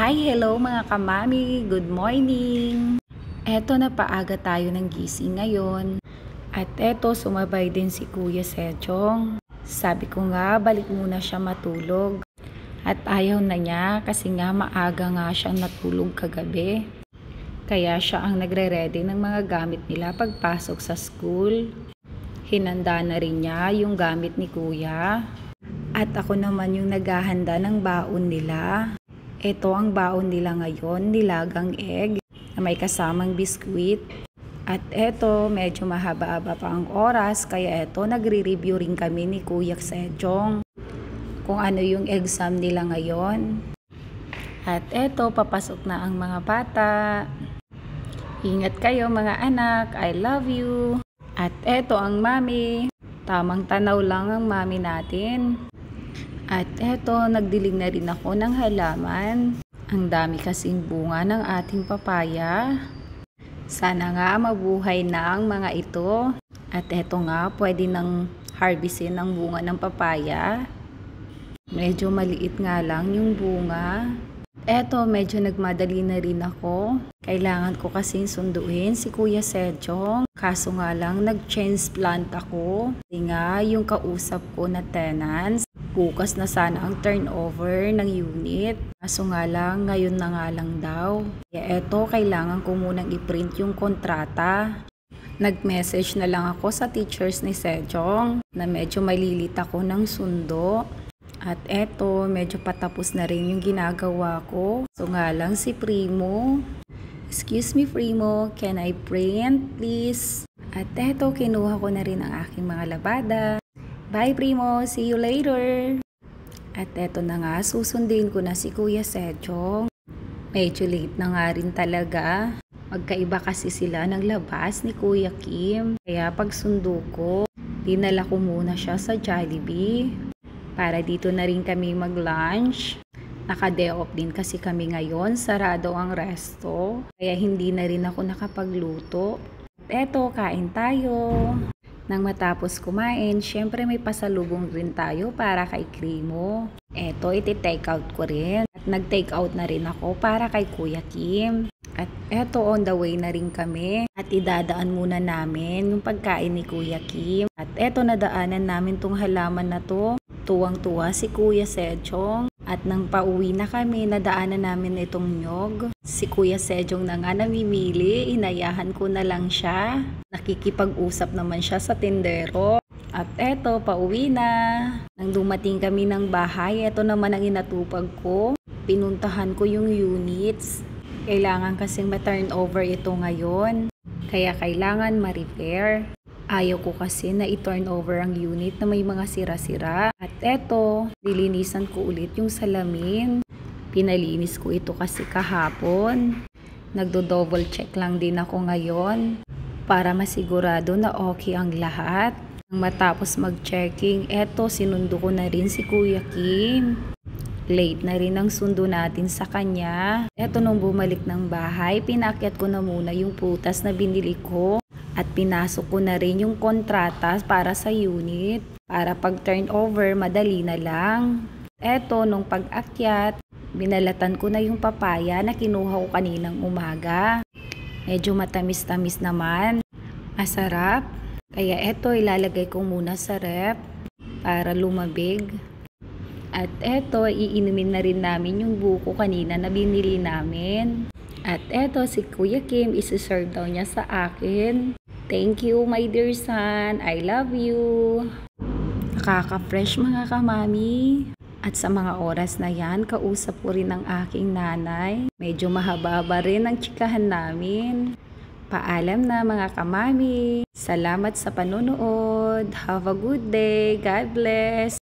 Hi, hello mga kamami. Good morning. Eto na paaga tayo ng gising ngayon. At eto sumabay din si Kuya Sejong. Sabi ko nga balik muna siya matulog. At ayaw na niya kasi nga maaga nga siyang natulog kagabi. Kaya siya ang nagre-ready ng mga gamit nila pagpasok sa school. Hinanda na rin niya yung gamit ni Kuya. At ako naman yung naghahanda ng baon nila. Ito ang baon nila ngayon, nilagang egg na may kasamang biskwit. At eto, medyo mahaba-haba pa ang oras, kaya eto, nagre-review rin kami ni Kuya Sejong kung ano yung exam nila ngayon. At eto, papasok na ang mga bata. Ingat kayo mga anak, I love you. At eto ang mami, tamang tanaw lang ang mami natin. At eto, nagdilig na rin ako ng halaman. Ang dami kasing bunga ng ating papaya. Sana nga mabuhay na ang mga ito. At eto nga, pwede nang harvestin ang bunga ng papaya. Medyo maliit nga lang yung bunga. Eto, medyo nagmadali na rin ako. Kailangan ko kasing sunduin si Kuya Sejong. Kaso nga lang, nag-change plant ako. Kasi nga, yung kausap ko na tenants, bukas na sana ang turnover ng unit. Kaso nga lang, ngayon na nga lang daw. Kaya eto, kailangan ko munang i-print yung kontrata. Nag-message na lang ako sa teachers ni Sejong na medyo malilit ako ng sundo. At eto, medyo patapos na rin yung ginagawa ko. So nga lang si Primo. Excuse me Primo, can I print please? At eto, kinuha ko na rin ang aking mga labada. Bye Primo, see you later. At eto na nga, susundin ko na si Kuya Sejong. Medyo late na nga rin talaga. Magkaiba kasi sila ng labas ni Kuya Kim. Kaya pag sundo ko, dinala ko muna siya sa Jollibee. Para dito na rin kami mag-lunch. Naka-day off din kasi kami ngayon. Sarado ang resto. Kaya hindi na rin ako nakapagluto. At eto, kain tayo. Nang matapos kumain, syempre may pasalubong rin tayo para kay Krimo. Eto, iti-take out ko rin. At nag-take out na rin ako para kay Kuya Kim. At eto, on the way na rin kami. At idadaan muna namin yung pagkain ni Kuya Kim. At eto, nadaanan namin tong halaman na to. Tuwang-tuwa si Kuya Sejong. At nang pauwi na kami, nadaanan namin itong nyog. Si Kuya Sejong na nga namimili, inayahan ko na lang siya. Nakikipag-usap naman siya sa tindero. At eto, pauwi na. Nang dumating kami ng bahay, eto naman ang inatupag ko. Pinuntahan ko yung units. Kailangan kasing ma-turnover ito ngayon. Kaya kailangan ma-repair. Ayaw ko kasi na i-turnover ang unit na may mga sira-sira. At eto, nilinisan ko ulit yung salamin. Pinalinis ko ito kasi kahapon. Nagdo-double check lang din ako ngayon para masigurado na okay ang lahat. Matapos mag-checking, eto sinundo ko na rin si Kuya Kim. Late na rin ang sundo natin sa kanya. Eto nung bumalik ng bahay, pinakyat ko na muna yung putas na binili ko. At pinasok ko na rin yung kontrata para sa unit. Para pag turnover, madali na lang. Eto, nung pag-akyat, binalatan ko na yung papaya na kinuha ko kaninang umaga. Medyo matamis-tamis naman. Masarap. Kaya eto, ilalagay ko muna sa ref para lumabig. At eto, iinumin na rin namin yung buko kanina na binili namin. At eto, si Kuya Kim, isi-serve daw niya sa akin. Thank you, my dear son. I love you. Nakaka-fresh mga kamami. At sa mga oras na yan, kausap ko rin ang aking nanay. Medyo mahaba-haba rin ang tsikahan namin. Paalam na mga kamami. Salamat sa panonood. Have a good day. God bless.